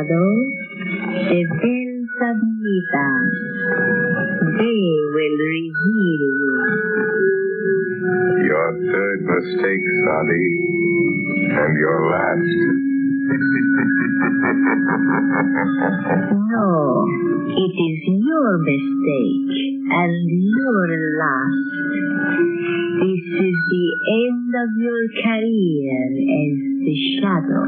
shadows, the bells of Neban. They will reveal you. Your third mistake, Sadi. And your last. No, it is your mistake and your last. This is the end of your career as the shadow.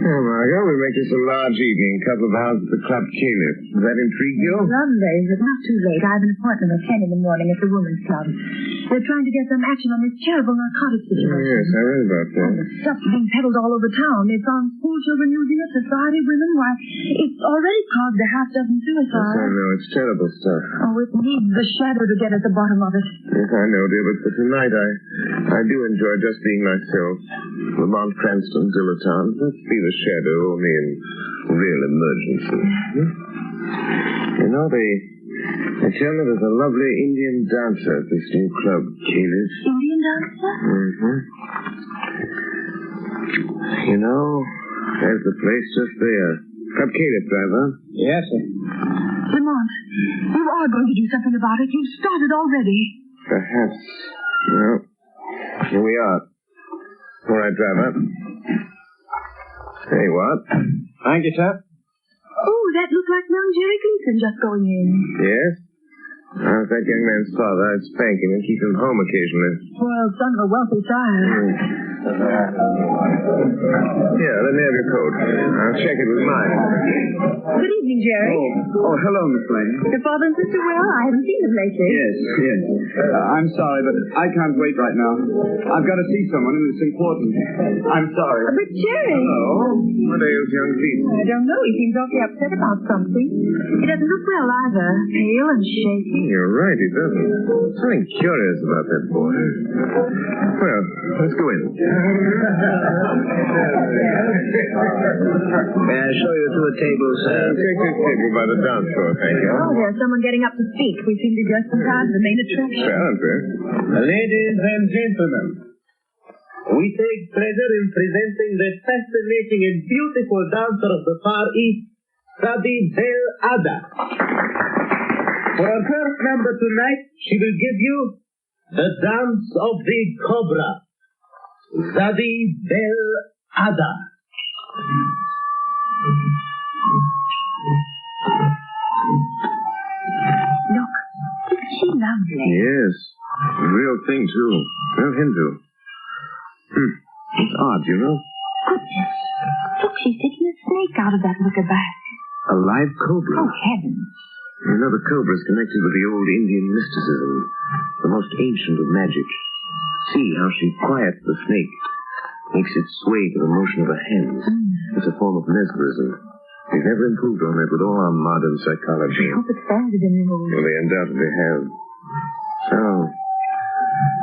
Oh, Margot, we're making some large evening. Couple of hours at the Club Caliph. Does that intrigue you? Lovely, but not too late. I have an appointment at 10 in the morning at the Women's Club. They're trying to get some action on this terrible narcotic situation. Oh, yes, I read about that. The stuff's being peddled all over town. It's on school children using it, society women. Why, it's already caused a half dozen suicides. Yes, I know. It's terrible stuff. Oh, it needs the shadow to get at the bottom of it. Yes, I know, dear, but for tonight I do enjoy just being myself. Lamont Cranston, dilettante. Let's be the shadow, only in real emergency. You know, they tell me there's a lovely Indian dancer at this new club, Caliph. Indian dancer? Mm-hmm. You know, there's the place just there. Club Caliph, driver. Yes, sir. Lamont, you are going to do something about it. You've started already. Perhaps. Well, here we are. All right, driver. Hey, what? Thank you, sir. Oh, that looked like young Jerry Gleason just going in. Yes? How's that young man's father? I'd spank him and keep him home occasionally. Spoiled son of a wealthy sire. Here, let me have your coat. I'll check it with mine. Good evening, Jerry. Oh, hello, Miss Lane. Your father and sister well? I haven't seen them lately. Yes. I'm sorry, but I can't wait right now. I've got to see someone, and it's important. I'm sorry. But Jerry... Hello. What ails young Gleason? I don't know. He seems awfully upset about something. He doesn't look well either. Pale and shaky. You're right, he doesn't. Something curious about that boy. Well, let's go in. May I show you to a table, sir? Take this table by the dance floor, thank you. Oh, there's someone getting up to speak. We seem to be just in time for the main attraction. Well, aren't we? Ladies and gentlemen, we take pleasure in presenting the fascinating and beautiful dancer of the Far East, Debiève. For our first number tonight, she will give you the dance of the cobra, Debiève. Look, isn't she lovely? Yes. Real thing, too. Real Hindu. It's odd, you know. Goodness. Look, she's taking a snake out of that wicker bag. A live cobra. Oh, heavens. You know, the cobra is connected with the old Indian mysticism, the most ancient of magic. See how she quiets the snake, makes it sway to the motion of her hands. It's a form of mesmerism. We've never improved on it with all our modern psychology. I hope it's found it anymore. Well, they undoubtedly have. So,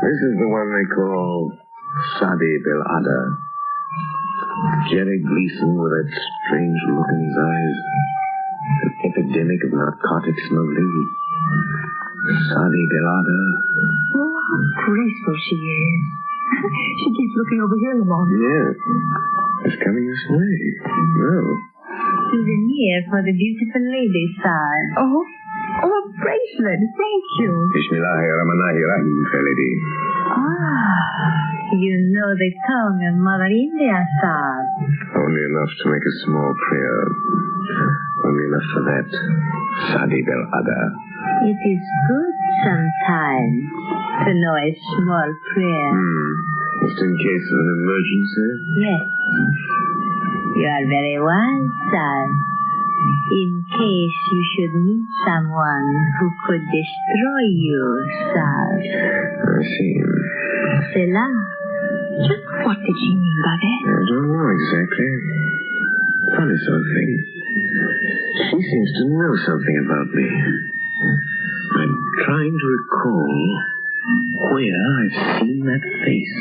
this is the one they call Debiève. Jerry Gleason with that strange look in his eyes. An epidemic of narcotics, no lady. Debiève. Oh, how graceful she is. She keeps looking over here, Lamont. Yes. It's coming this way. Well. Souvenir for the beautiful lady, sir. Oh, a bracelet. Thank you. Bismillahirrahmanirrahim, fair lady. You know the tongue of Mother India, sir. Only enough to make a small prayer. Only enough for that. Debiève. It is good sometimes to know a small prayer. Just in case of an emergency? Yes. You are very wise, sir. In case you should meet someone who could destroy you, sir. I see. Cela. Just what did she mean by that? I don't know exactly. Funny sort of thing. She seems to know something about me. I'm trying to recall where I've seen that face.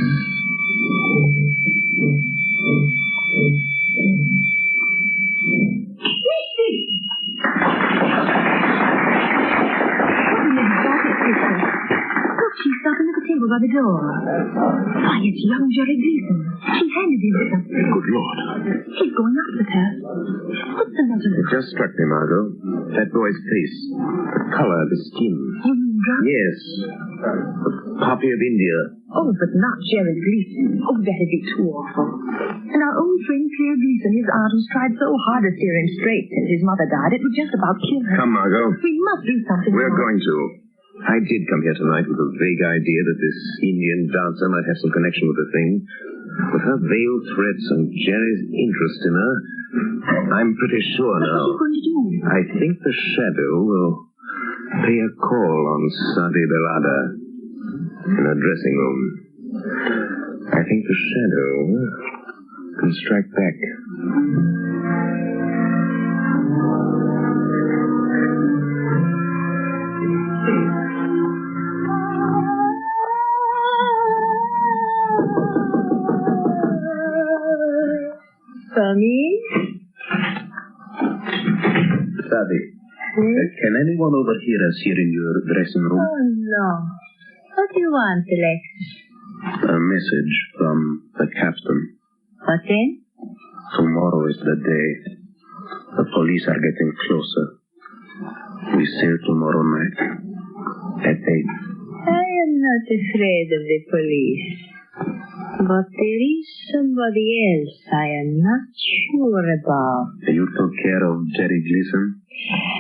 table by the door. Why, it's young Jerry Gleason. She handed him something. Good Lord. He's going up with her. What's the matter? It just struck me, Margot. That boy's face. The color, the skin. You mean drunk? Yes. The poppy of India. Oh, but not Jerry Gleason. Oh, that'd be too awful. And our old friend Claire Gleason, his aunt, who's tried so hard to steer him straight since his mother died, it would just about kill her. Come, Margot. We must do something. We're going to. I did come here tonight with a vague idea that this Indian dancer might have some connection with the thing. With her veiled threats and Jerry's interest in her, I'm pretty sure now. What are you going to do? I think the shadow will pay a call on Sadi Belada in her dressing room. I think the shadow can strike back. Tommy? Sadi, can anyone overhear us here in your dressing room? Oh, no. What do you want, Alexis? A message from the captain. What then? Tomorrow is the day. The police are getting closer. We sail tomorrow night at 8. I am not afraid of the police. But there is somebody else I am not sure about. You took care of Jerry Gleason?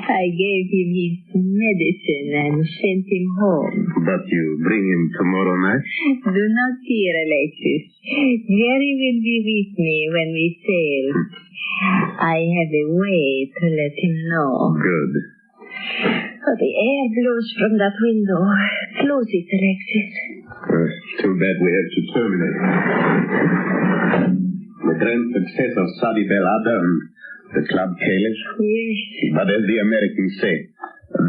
I gave him his medicine and sent him home. But you bring him tomorrow night? Do not fear, Alexis. Jerry will be with me when we sail. I have a way to let him know. Good. Oh, the air blows from that window. Close it, Alexis. Too bad we have to terminate. The grand success of Sadi Belada and the Club Kalish. Yes. But as the Americans say,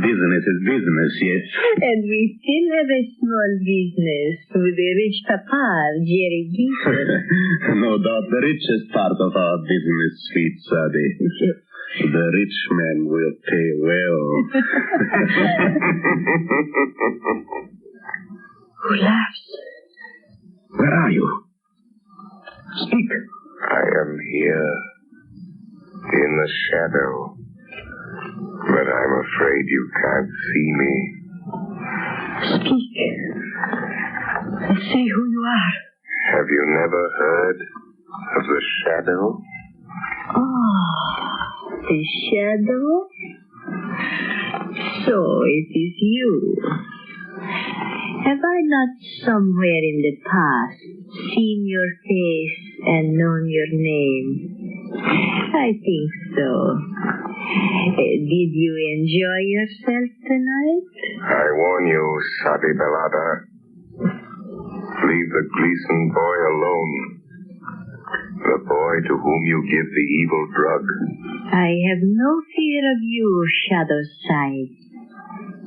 business is business, yes. And we still have a small business with the rich papa, Jerry Gleason. No doubt the richest part of our business, sweet Sadi. The rich man will pay well. Who laughs? Where are you? Speak. I am here. In the shadow. But I'm afraid you can't see me. Speak. And say who you are. Have you never heard of the shadow? Oh, the shadow? So it is you. Have I not somewhere in the past seen your face and known your name? I think so. Did you enjoy yourself tonight? I warn you, Sadi Belada. Leave the Gleason boy alone. The boy to whom you give the evil drug. I have no fear of you, Shadow Side.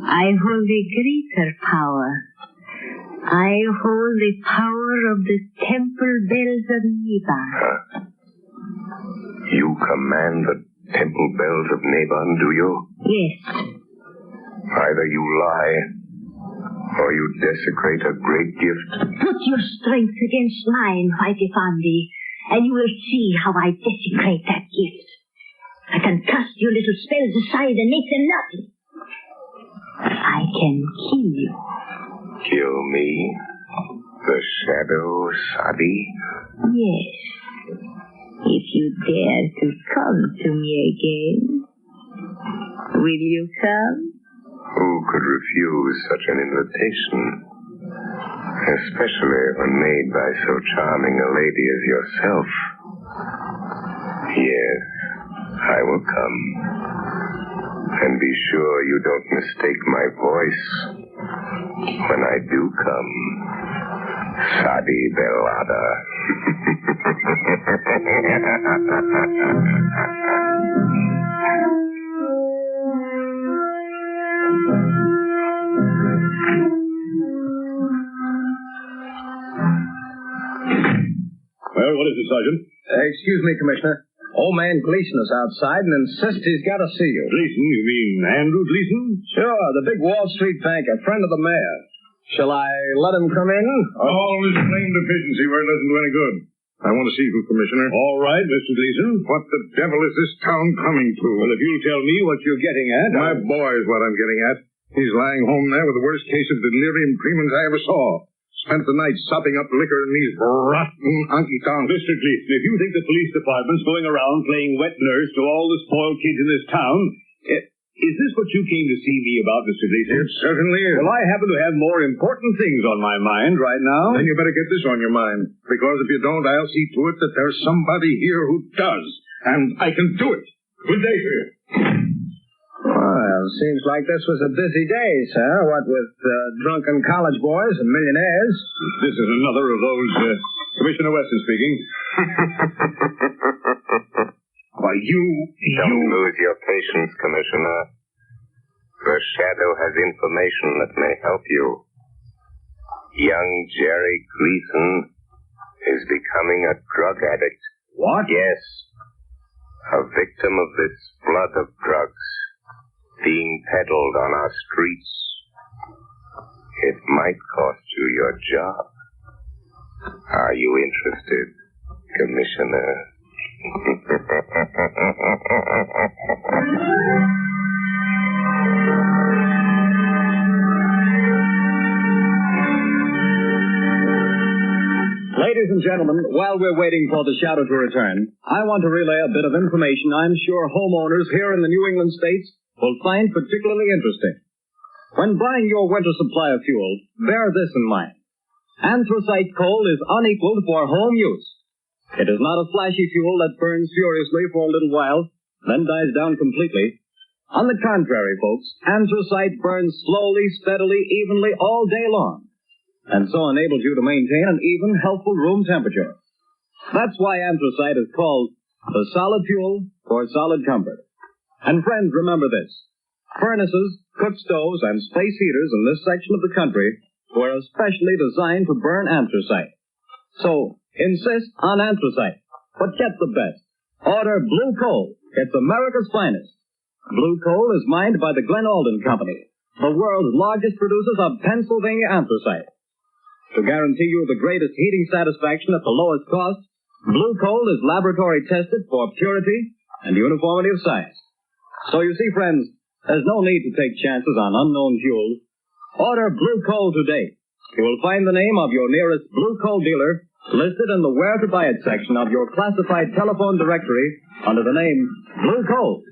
I hold a greater power. I hold the power of the temple bells of Neban. You command the temple bells of Neban, do you? Yes. Either you lie, or you desecrate a great gift. Put your strength against mine, Whitey Fondi, and you will see how I desecrate that gift. I can cast your little spells aside and make them nothing. I can kill you. Kill me? The shadow, Sadi? Yes. If you dare to come to me again. Will you come? Who could refuse such an invitation? Especially when made by so charming a lady as yourself. Yes, I will come. And be sure you don't mistake my voice when I do come. Sadi Belada. Well, what is it, Sergeant? Excuse me, Commissioner. Old man Gleason is outside and insists he's got to see you. Gleason? You mean Andrew Gleason? Sure, the big Wall Street banker, friend of the mayor. Shall I let him come in? All this blame deficiency where it doesn't do any good. I want to see you, Commissioner. All right, Mr. Gleason. What the devil is this town coming to? Well, if you'll tell me what you're getting at... My boy is what I'm getting at. He's lying home there with the worst case of delirium tremens I ever saw. Spent the night sopping up liquor in these rotten honky-tonks. Mr. Gleason, if you think the police department's going around playing wet nurse to all the spoiled kids in this town... is this what you came to see me about, Mr. Gleason? It certainly is. Well, I happen to have more important things on my mind right now. Then you better get this on your mind. Because if you don't, I'll see to it that there's somebody here who does. And I can do it. Good day, sir. Well, seems like this was a busy day, sir. What with drunken college boys and millionaires. This is another of those... Commissioner Weston speaking. Why, Don't lose your patience, Commissioner. The Shadow has information that may help you. Young Jerry Gleason is becoming a drug addict. What? Yes. A victim of this flood of drugs being peddled on our streets. It might cost you your job. Are you interested, Commissioner? Ladies and gentlemen, while we're waiting for the Shadow to return, I want to relay a bit of information I'm sure homeowners here in the New England states will find particularly interesting. When buying your winter supply of fuel, bear this in mind. Anthracite coal is unequaled for home use. It is not a flashy fuel that burns furiously for a little while, then dies down completely. On the contrary, folks, anthracite burns slowly, steadily, evenly all day long, and so enables you to maintain an even, healthful room temperature. That's why anthracite is called the solid fuel for solid comfort. And friends, remember this. Furnaces, cook stoves, and space heaters in this section of the country were especially designed to burn anthracite. So, insist on anthracite, but get the best. Order blue coal. It's America's finest. Blue coal is mined by the Glen Alden Company, the world's largest producers of Pennsylvania anthracite. To guarantee you the greatest heating satisfaction at the lowest cost, blue coal is laboratory tested for purity and uniformity of size. So you see, friends, there's no need to take chances on unknown fuels. Order blue coal today. You will find the name of your nearest blue coal dealer listed in the Where to Buy It section of your classified telephone directory under the name Blue Coal.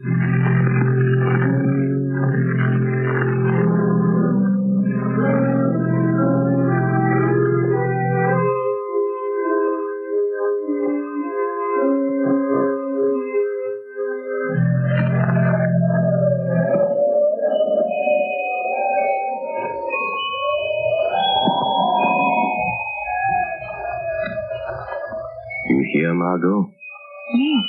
Margot? Yes.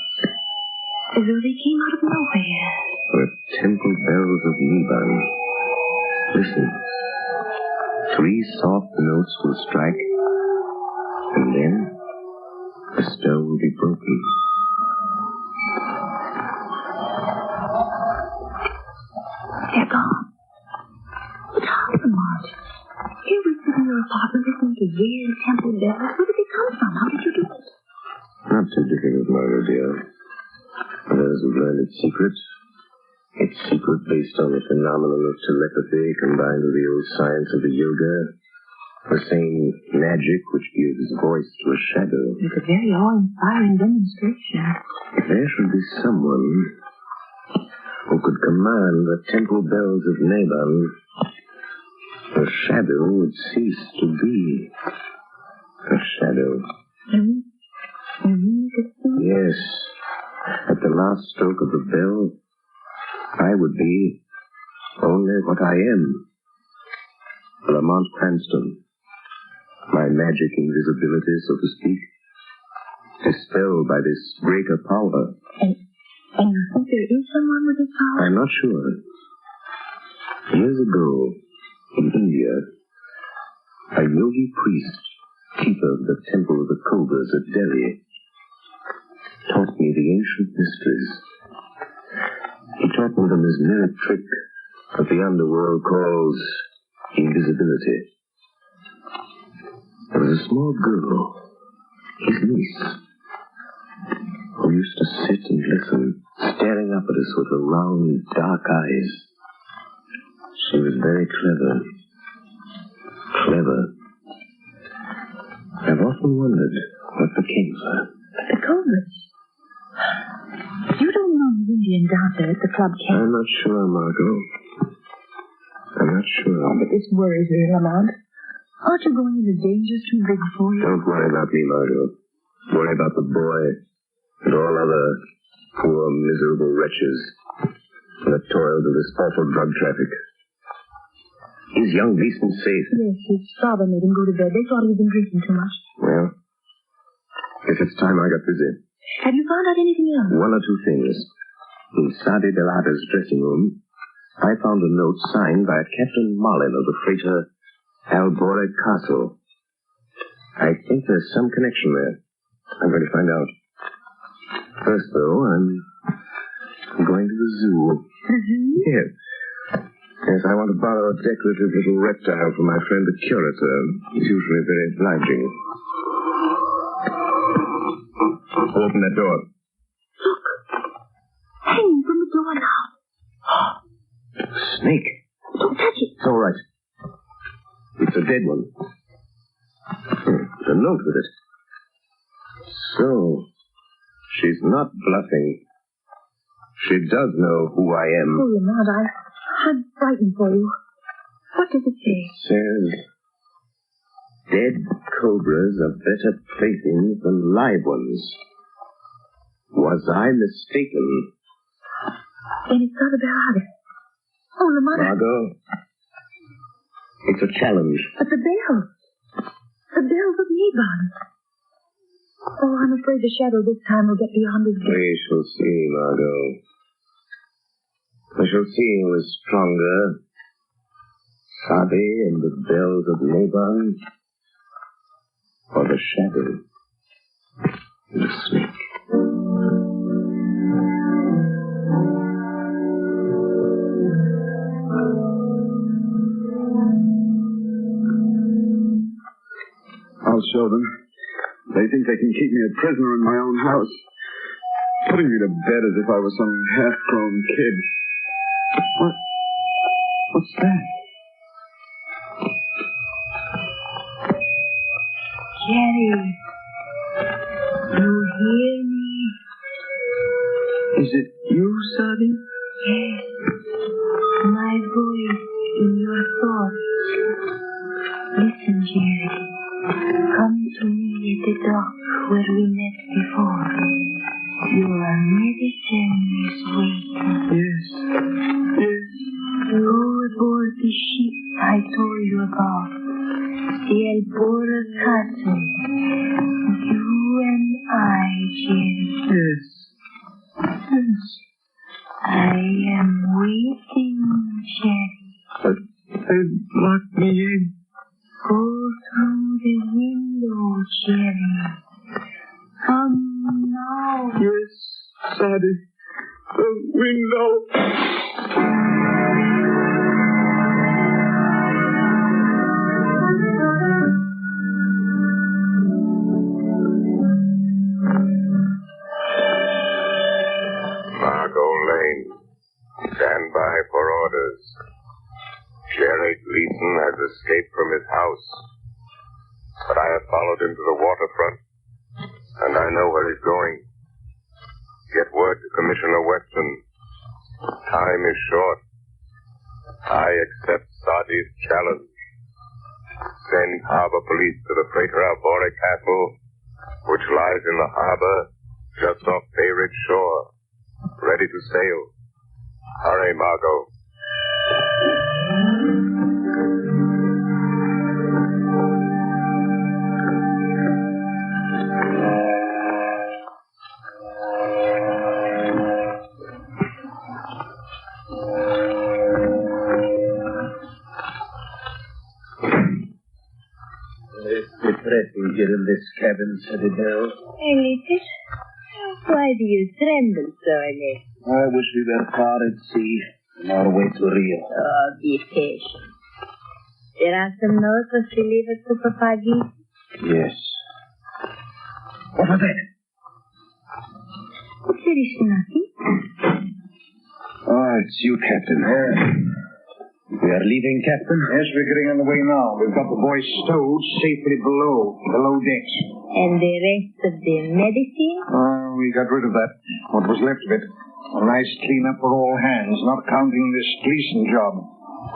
As though they came out of nowhere. The temple bells of Neban. Listen. 3 soft notes will strike, and then the spell will be broken. They're gone. But how the march? Here we sit in your apartment listening to weird temple bells. Where did they come from? How did you do it? Not too difficult, Margot, dear. Others have learned its secret. Its secret based on the phenomenon of telepathy combined with the old science of the yoga. The same magic which gives voice to a shadow. It's a very awe-inspiring demonstration. If there should be someone who could command the temple bells of Neban, the shadow would cease to be a shadow. Yes. At the last stroke of the bell, I would be only what I am. Lamont Cranston. My magic invisibility, so to speak, dispelled by this greater power. And you think there is someone with this power? I'm not sure. Years ago, in India, a yogi priest, keeper of the temple of the Cobras at Delhi, taught me the ancient mysteries. He taught me the mesmeric trick that the underworld calls invisibility. There was a small girl, his niece, who used to sit and listen, staring up at us with her round, dark eyes. She was very clever. Clever. I've often wondered what became of her. The Cobras. You don't know the Indian dancer at the club camp. I'm not sure, Margot. I'm not sure. Oh, but this worries me, Lamont. Aren't you going into dangers too big for you? Don't worry about me, Margot. Worry about the boy and all other poor, miserable wretches that toiled in this awful drug traffic. Is young Beeston safe? Yes, his father made him go to bed. They thought he'd been drinking too much. Well, guess it's time I got busy. Have you found out anything else? One or two things. In Sadi Delada's dressing room, I found a note signed by Captain Marlin of the freighter Alsborough Castle. I think there's some connection there. I'm going to find out. First, though, I'm going to the zoo. The zoo? Yes. Yes, I want to borrow a decorative little reptile from my friend the curator. He's usually very obliging. Open that door. Look. Hanging from the door now. Snake. Don't touch it. It's all right. It's a dead one. There's a note with it. So, she's not bluffing. She does know who I am. Oh, Lamont, I'm frightened for you. What does it say? It says, dead cobras are better playthings than live ones. Was I mistaken? Then it's not about it. Oh, Lamont. Margot, it's a challenge. But the bells. The bells of Neban. Oh, I'm afraid the shadow this time will get beyond his gate. We shall see, Margot. We shall see who is stronger. Sadi and the bells of Neban, or the shadow and the snake. I'll show them. They think they can keep me a prisoner in my own house, putting me to bed as if I was some half-grown kid. What's that? Jerry, you hear me? Is it you, Sadi? Yes, my voice in your thoughts. Listen, Jerry. Come to me at the dock where we met before. Your medicine is waiting. Yes. Go aboard the ship I told you about. The Alsborough Castle. You and I, Jerry. Yes. I am waiting, Jerry. But they locked me in. Go through the window, Jerry. Come now. Yes, Sadi. The window. Margot Lane. Stand by for orders. Jerry Gleason has escaped from his house, but I have followed him to the waterfront, and I know where he's going. Get word to Commissioner Weston. Time is short. I accept Sadi's challenge. Send harbor police to the freighter Alsborough Castle, which lies in the harbor just off Bay Ridge shore, ready to sail. Hurry, Margot. Depressing here in this cabin, Debiève. Elliot, why do you tremble so, Elliot? I wish we were far at sea, on our way to Rio. Oh, be patient. There are some notes to leave us to Papa G. Yes. What was that? There is nothing. Oh, it's you, Captain. We are leaving, Captain? Yes, we're getting on the way now. We've got the boy stowed safely below decks. And the rest of the medicine? We got rid of that. What was left of it. A nice clean-up for all hands, not counting this Gleason job.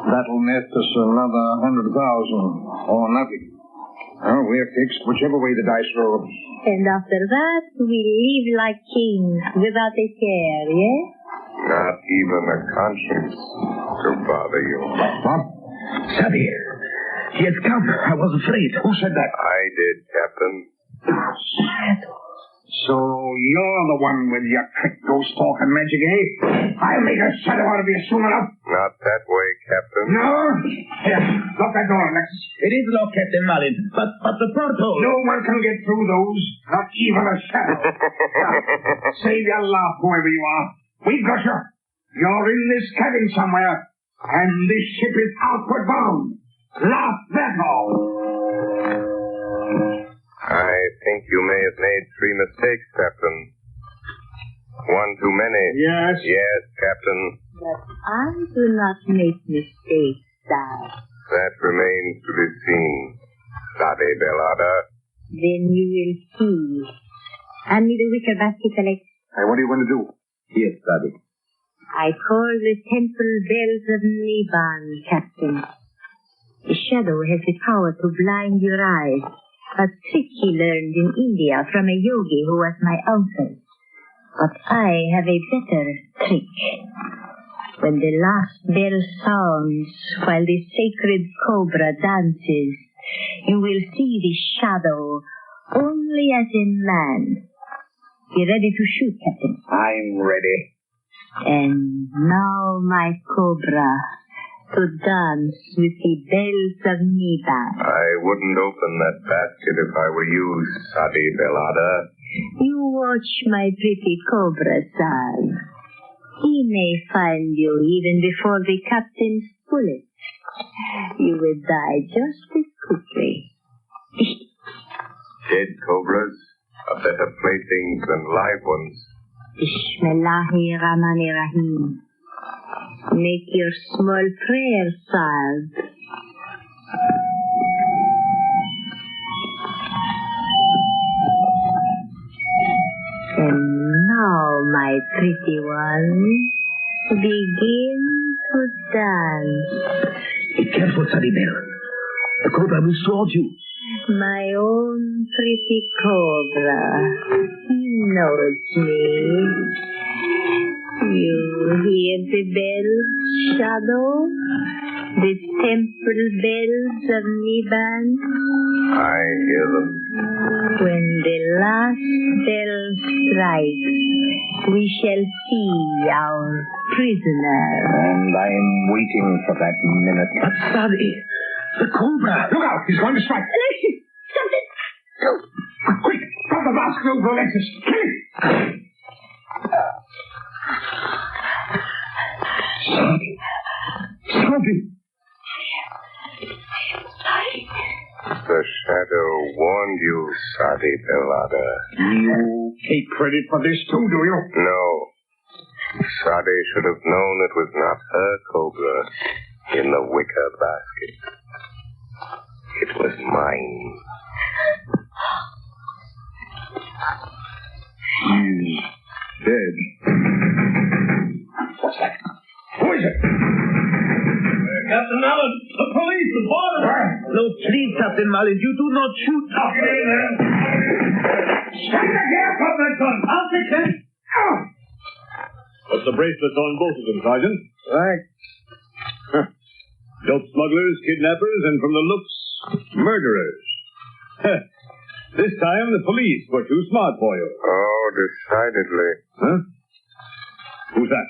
That'll net us another 100,000, or nothing. Oh, we're fixed whichever way the dice roll. And after that, we live like kings, without a care, yes? Not even a conscience to bother you. What? Savvy. He has come. I was afraid. Who said that? I did, Captain. Shadow. So you're the one with your trick ghost talk and magic, eh? I'll make a shadow out of you soon enough. Not that way, Captain. No? Here, lock that door, Alexis. It is locked, Captain Malin, but the porthole... No one can get through those, not even a shadow. Save your laugh, whoever you are. We've got you. You're in this cabin somewhere, and this ship is outward bound. Laugh, that's all. I think you may have made 3 mistakes, Captain. One too many. Yes? Yes, Captain. But I do not make mistakes, sir. That remains to be seen, Sade Belada. Then you will see. Hand me the wicker basket, Alex. Hey, what are you going to do? Yes, Daddy. I call the temple bells of Neban, Captain. The shadow has the power to blind your eyes. A trick he learned in India from a yogi who was my uncle. But I have a better trick. When the last bell sounds while the sacred cobra dances, you will see the shadow only as a man. Be ready to shoot, Captain. I'm ready. And now, my cobra, to dance with the bells of Neban. I wouldn't open that basket if I were you, Sade Belada. You watch my pretty cobra, son. He may find you even before the captain's bullet. You will die just as quickly. Dead cobras are better playthings than live ones. Bismillahirrahmanirrahim. Make your small prayer, son. And now, my pretty one, begin to dance. Be careful, Sadibel. The cobra will sword you. My own pretty cobra. He knows me. You hear the bells, Shadow? The temple bells of Neban? I hear them. When the last bell strikes, we shall see our prisoner. And I'm waiting for that minute. But, Sadi, the cobra. Look out, he's going to strike. Alexis, stop it! Go. Quick, drop the basket over Alexis. Kill him. Sadi. The shadow warned you, Sadi Belada. You take credit for this too, do you? No. Sadi should have known it was not her cobra in the wicker basket. It was mine. He's dead. What's that? Who is it? Captain Malin, the police, the border. No, please, Captain Malin, you do not shoot. Okay, then. Stand back here. Put that gun. I'll fix it. What's the bracelets on both of them, Sergeant? Right. Dope smugglers, kidnappers, and from the looks, murderers. This time the police were too smart for you. Oh, decidedly. Huh? Who's that?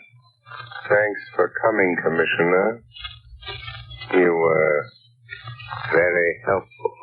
Thanks for coming, Commissioner. You were very helpful.